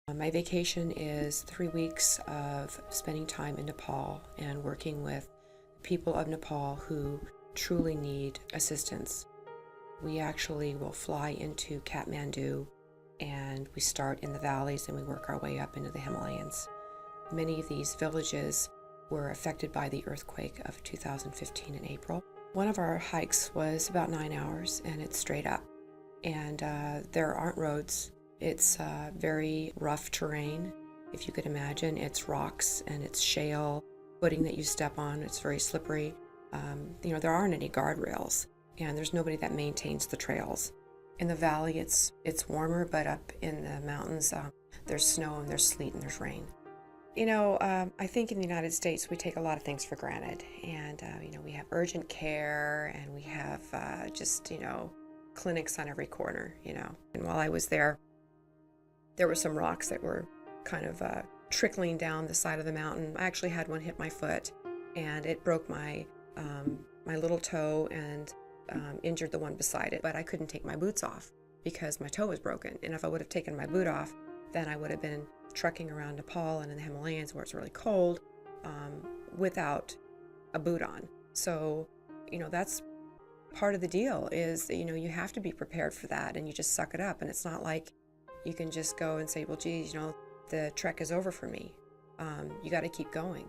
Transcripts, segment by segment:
My vacation is 3 weeks of spending time in Nepal and working with people of Nepal who truly need assistance. We actually will fly into Kathmandu, and we start in the valleys and we work our way up into the Himalayas. Many of these villages were affected by the earthquake of 2015 in April. One of our hikes was about 9 hours, and it's straight up. And there aren't roads. It's very rough terrain, if you could imagine. It's rocks and it's shale, footing that you step on. It's very slippery. There aren't any guardrails, and there's nobody that maintains the trails. In the valley, it's warmer, but up in the mountains, there's snow and there's sleet and there's rain. I think in the United States, we take a lot of things for granted. And, we have urgent care, and we have clinics on every corner, And while I was there were some rocks that were kind of trickling down the side of the mountain. I actually had one hit my foot, and it broke my little toe and injured the one beside it. But I couldn't take my boots off because my toe was broken. And if I would have taken my boot off, then I would have been trekking around Nepal and in the Himalayas where it's really cold without a boot on. So, that's part of the deal is that, you have to be prepared for that, and you just suck it up. And it's not like you can just go and say, well, geez, the trek is over for me. You got to keep going.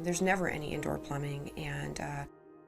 There's never any indoor plumbing and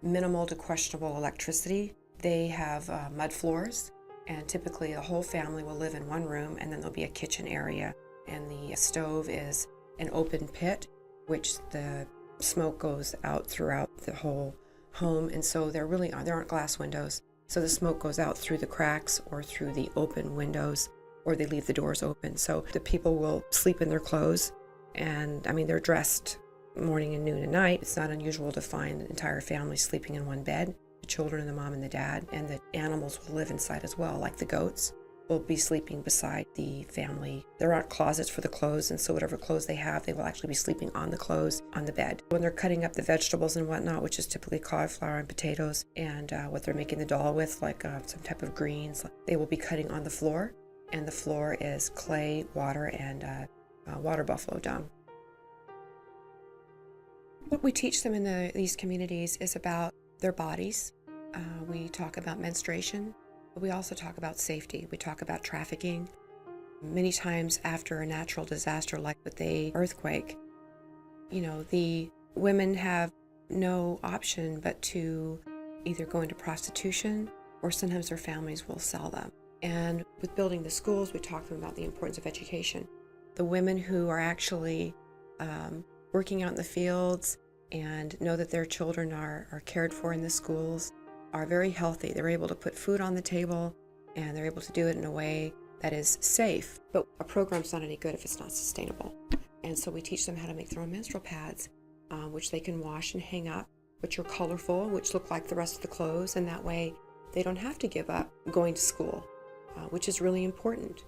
minimal to questionable electricity. They have mud floors, and typically the whole family will live in one room, and then there'll be a kitchen area, and the stove is an open pit, which the smoke goes out throughout the whole home, and so there aren't glass windows. So the smoke goes out through the cracks or through the open windows, or they leave the doors open. So the people will sleep in their clothes, and they're dressed morning and noon and night. It's not unusual to find an entire family sleeping in one bed. The children and the mom and the dad, and the animals will live inside as well, like the goats will be sleeping beside the family. There aren't closets for the clothes, and so whatever clothes they have, they will actually be sleeping on the clothes on the bed. When they're cutting up the vegetables and whatnot, which is typically cauliflower and potatoes, and what they're making the dal with, like some type of greens, they will be cutting on the floor, and the floor is clay, water, and water buffalo dung. What we teach them in these communities is about their bodies. We talk about menstruation, but we also talk about safety. We talk about trafficking. Many times after a natural disaster like with the earthquake, the women have no option but to either go into prostitution, or sometimes their families will sell them. And with building the schools, we talk to them about the importance of education. The women who are actually working out in the fields and know that their children are cared for in the schools are very healthy. They're able to put food on the table, and they're able to do it in a way that is safe. But a program's not any good if it's not sustainable. And so we teach them how to make their own menstrual pads, which they can wash and hang up, which are colorful, which look like the rest of the clothes, and that way they don't have to give up going to school, which is really important.